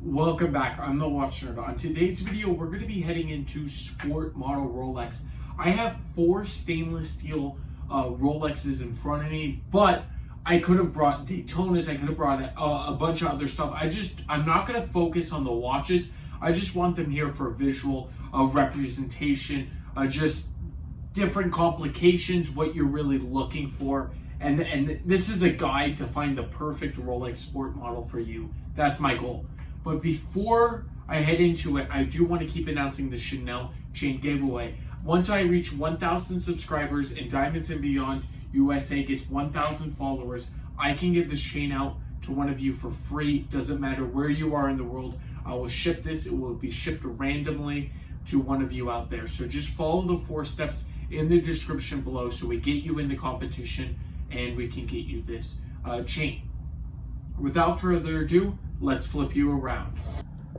Welcome back. I'm the Watch Nerd. On today's video, we're going to be heading into sport model Rolex. I have 4 stainless steel Rolexes in front of me, but I could have brought Daytonas. I could have brought a bunch of other stuff. I'm not going to focus on the watches. I just want them here for visual representation, just different complications, what you're really looking for. And this is a guide to find the perfect Rolex sport model for you. That's my goal. But before I head into it, I do want to keep announcing the Chanel chain giveaway. Once I reach 1,000 subscribers and Diamonds and Beyond USA gets 1,000 followers, I can give this chain out to one of you for free. Doesn't matter where you are in the world. I will ship this. It will be shipped randomly to one of you out there. So just follow the 4 steps in the description below so we get you in the competition and we can get you this chain. Without further ado, let's flip you around.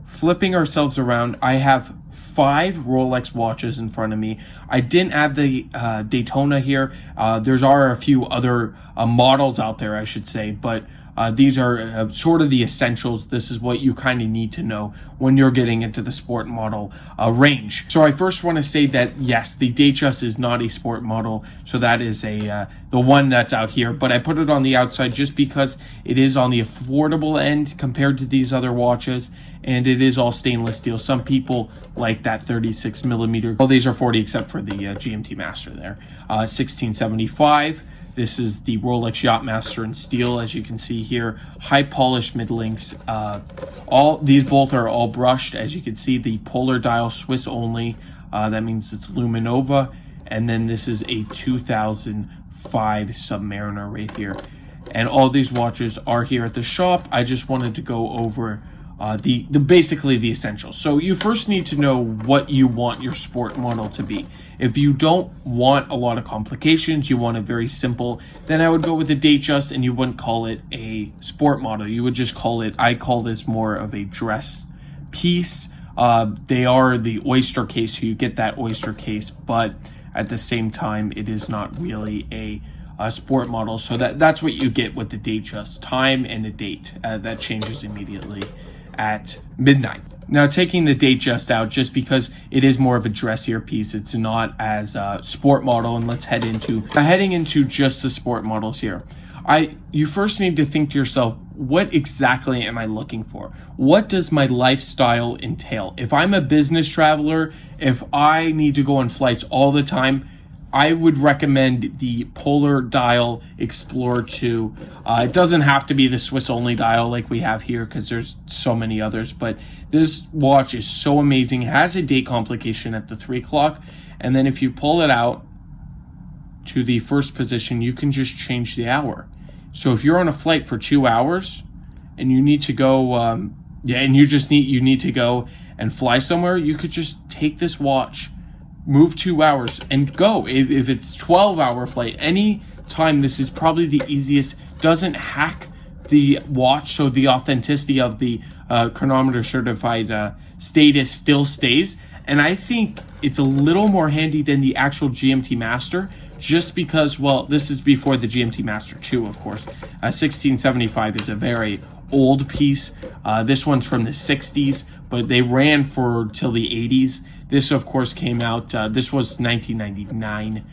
Flipping ourselves around, I have 5 Rolex watches in front of me. I didn't add the Daytona here. There's a few other models out there, I should say, but these are sort of the essentials. This is what you kind of need to know when you're getting into the sport model range. So I first want to say that yes, the Datejust is not a sport model, so that is the one that's out here. But I put it on the outside just because it is on the affordable end compared to these other watches, and it is all stainless steel. Some people like that 36 millimeter. Well, these are 40 except for the GMT Master there. 1675. This is the Rolex Yacht Master in steel, as you can see here. High polished mid links. These both are all brushed, as you can see. The polar dial, Swiss only. That means it's Luminova. And then this is a 2005 Submariner right here. And all these watches are here at the shop. I just wanted to go over basically the essentials. So you first need to know what you want your sport model to be. If you don't want a lot of complications, you want it very simple, then I would go with the Datejust, and you wouldn't call it a sport model. You would just call it, I call this more of a dress piece. They are the oyster case, so you get that oyster case, but at the same time, it is not really a sport model. So that's what you get with the Datejust, time and a date. That changes immediately at midnight. Now, taking the Datejust out, just because it is more of a dressier piece, it's not as a sport model, and let's heading into just the sport models here. You first need to think to yourself, what exactly am I looking for? What does my lifestyle entail? If I'm a business traveler, if I need to go on flights all the time, I would recommend the Polar Dial Explorer 2. It doesn't have to be the Swiss only dial like we have here because there's so many others, but this watch is so amazing. It has a date complication at the 3 o'clock, and then if you pull it out to the first position, you can just change the hour. So if you're on a flight for 2 hours and you need to go, you need to go and fly somewhere, you could just take this watch, move 2 hours and go. If it's 12-hour flight, any time, this is probably the easiest. Doesn't hack the watch, so the authenticity of the chronometer certified status still stays. And I think it's a little more handy than the actual GMT Master, just because, well, this is before the GMT Master 2, of course. 1675 is a very old piece. This one's from the 60s, but they ran till the 80s. This, of course, came out, this was 1999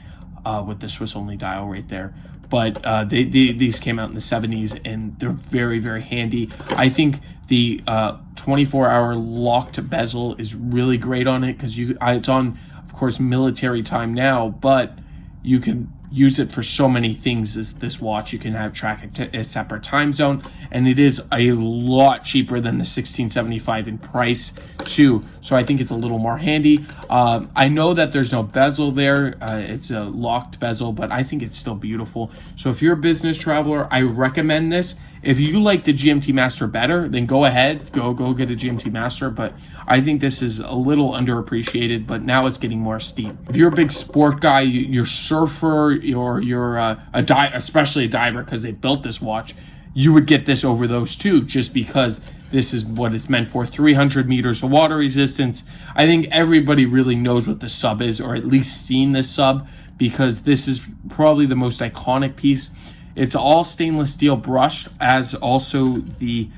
with the Swiss only dial right there. But these came out in the 70s, and they're very, very handy. I think the 24-hour locked bezel is really great on it because it's on, of course, military time now, but you can use it for so many things. This watch, you can track a separate time zone, and it is a lot cheaper than the 1675 in price too, so I think it's a little more handy. I know that there's no bezel there, it's a locked bezel, but I think it's still beautiful. So if you're a business traveler, I recommend this. If you like the GMT Master better, then go ahead, go get a GMT Master, but I think this is a little underappreciated, but now it's getting more esteem. If you're a big sport guy, you're a surfer, you're especially a diver, because they built this watch, you would get this over those two, just because this is what it's meant for. 300 meters of water resistance. I think everybody really knows what the sub is, or at least seen this sub, because this is probably the most iconic piece. It's all stainless steel brushed, as also the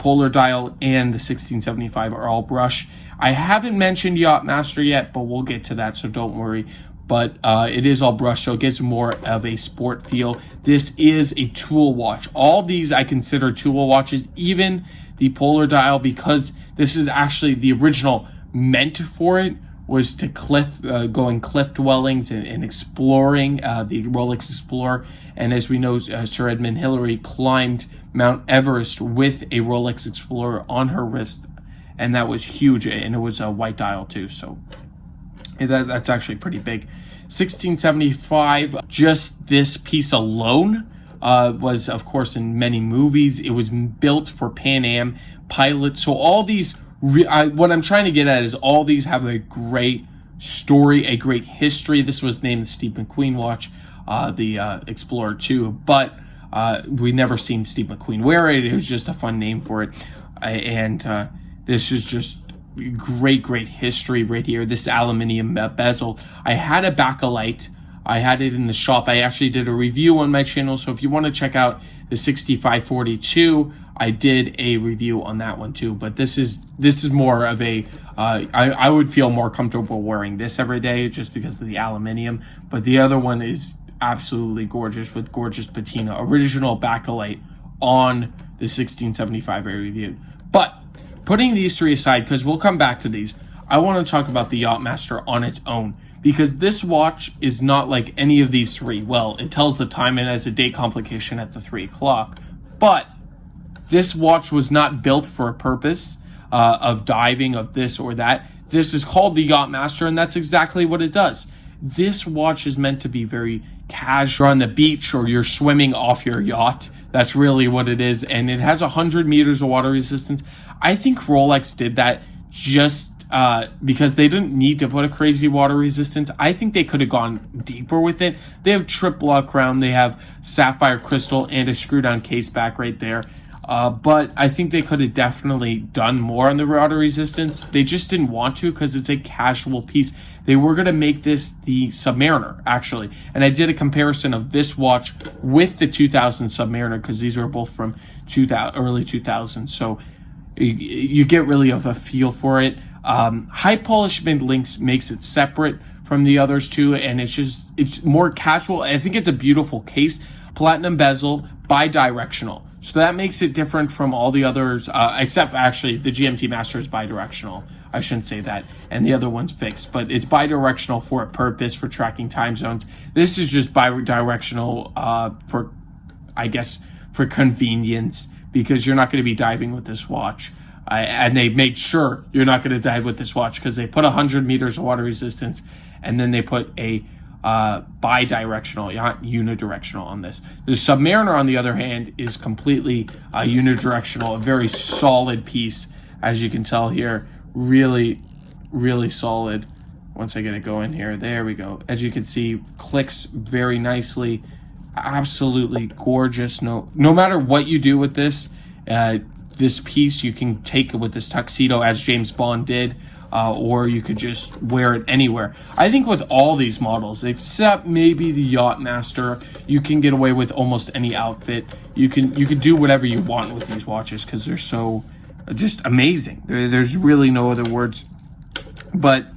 Polar Dial and the 1675 are all brushed. I haven't mentioned Yacht Master yet, but we'll get to that, so don't worry. But it is all brushed, so it gives more of a sport feel. This is a tool watch. All these I consider tool watches, even the Polar Dial, because this is actually the original meant for it, was to going cliff dwellings and exploring, the Rolex Explorer. And as we know, Sir Edmund Hillary climbed Mount Everest with a Rolex Explorer on her wrist, and that was huge, and it was a white dial too, so that's actually pretty big. 1675, just this piece alone was, of course, in many movies. It was built for Pan Am pilots. So all these, what I'm trying to get at is all these have a great story, a great history. This was named the Steve McQueen watch, the Explorer 2, but we never seen Steve McQueen wear it. It was just a fun name for it. And this is just great history right here. This aluminium bezel. I had a bakelite. I had it in the shop. I actually did a review on my channel, so if you want to check out the 6542, I did a review on that one too. But this is more of a I would feel more comfortable wearing this every day just because of the aluminium. But the other one is absolutely gorgeous with gorgeous patina, original bakelite on the 1675 I reviewed. But putting these three aside, because we'll come back to these, I want to talk about the Yacht Master on its own, because this watch is not like any of these three. Well, it tells the time and has a date complication at the 3 o'clock, but this watch was not built for a purpose of diving, of this or that. This is called the Yacht Master, and that's exactly what it does. This watch is meant to be very casual. You're on the beach or you're swimming off your yacht. That's really what it is, and it has 100 meters of water resistance. I think Rolex did that just because they didn't need to put a crazy water resistance. I think they could have gone deeper with it. They have trip lock crown, they have sapphire crystal, and a screw down case back right there. But I think they could have definitely done more on the water resistance. They just didn't want to because it's a casual piece. They were going to make this the Submariner, actually. And I did a comparison of this watch with the 2000 Submariner because these were both from early 2000s. So you get really of a feel for it. High polished mid links makes it separate from the others too, and it's more casual. I think it's a beautiful case. Platinum bezel, bi-directional. So that makes it different from all the others, except actually the GMT Master is bi-directional. I shouldn't say that. And the other one's fixed, but it's bi-directional for a purpose, for tracking time zones. This is just bi-directional for, I guess, for convenience, because you're not going to be diving with this watch. And they made sure you're not going to dive with this watch because they put 100 meters of water resistance, and then they put a bi-directional, not unidirectional on this. The Submariner, on the other hand, is completely unidirectional, a very solid piece, as you can tell here. Really, really solid. Once I get it going here, there we go. As you can see, clicks very nicely. Absolutely gorgeous. No matter what you do with this, this piece, you can take it with this tuxedo as James Bond did, or you could just wear it anywhere. I think with all these models, except maybe the Yacht Master, you can get away with almost any outfit. You can do whatever you want with these watches because they're so just amazing. There's really no other words. But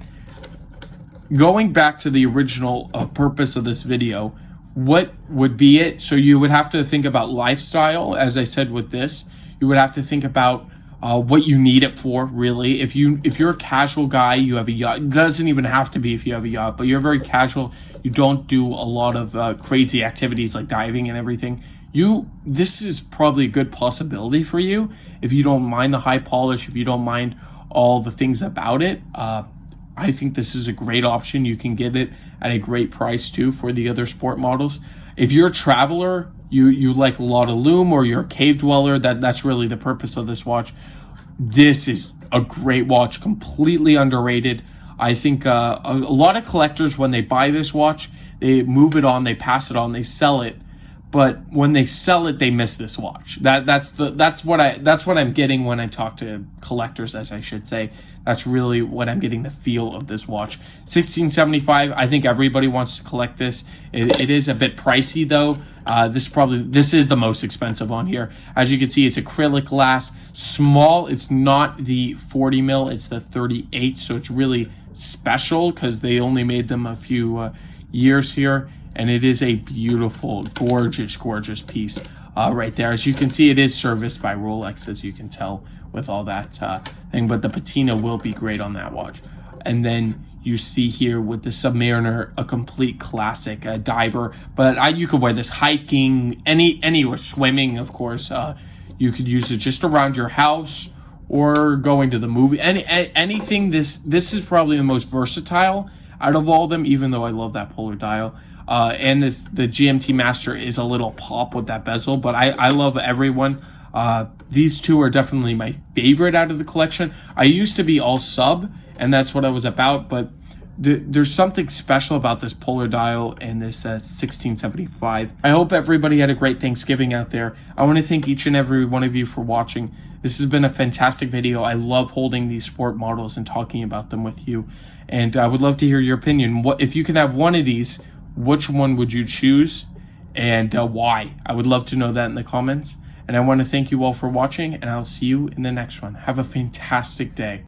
going back to the original purpose of this video, what would be it? So you would have to think about lifestyle, as I said with this. You would have to think about what you need it for, really. If you're a casual guy, you have a yacht. It doesn't even have to be if you have a yacht, but you're very casual. You don't do a lot of crazy activities like diving and everything. This is probably a good possibility for you if you don't mind the high polish, if you don't mind all the things about it. I think this is a great option. You can get it at a great price too for the other sport models. If you're a traveler, you like a lot of lume, or you're a cave dweller, that's really the purpose of this watch. This is a great watch, completely underrated. I think a lot of collectors, when they buy this watch, they move it on, they pass it on, they sell it. but when they sell it, they miss this watch. That's what I'm getting when I talk to collectors, as I should say. That's really what I'm getting the feel of this watch. $1675. I think everybody wants to collect this. It is a bit pricey though. This is the most expensive on here. As you can see, it's acrylic glass, small. It's not the 40 mil, it's the 38. So it's really special because they only made them a few years here. And it is a beautiful, gorgeous, gorgeous piece right there. As you can see, it is serviced by Rolex, as you can tell with all that thing. But the patina will be great on that watch. And then you see here with the Submariner, a complete classic, a diver. But you could wear this hiking, anywhere, swimming, of course. You could use it just around your house or going to the movie. Anything. This is probably the most versatile out of all of them, even though I love that polar dial. And the GMT Master is a little pop with that bezel, but I love everyone. These two are definitely my favorite out of the collection. I used to be all sub, and that's what I was about, but there's something special about this polar dial and this 1675. I hope everybody had a great Thanksgiving out there. I want to thank each and every one of you for watching. This has been a fantastic video. I love holding these sport models and talking about them with you, and I would love to hear your opinion. What if you could have one of these? Which one would you choose, and why? I would love to know that in the comments. And I want to thank you all for watching, and I'll see you in the next one. Have a fantastic day.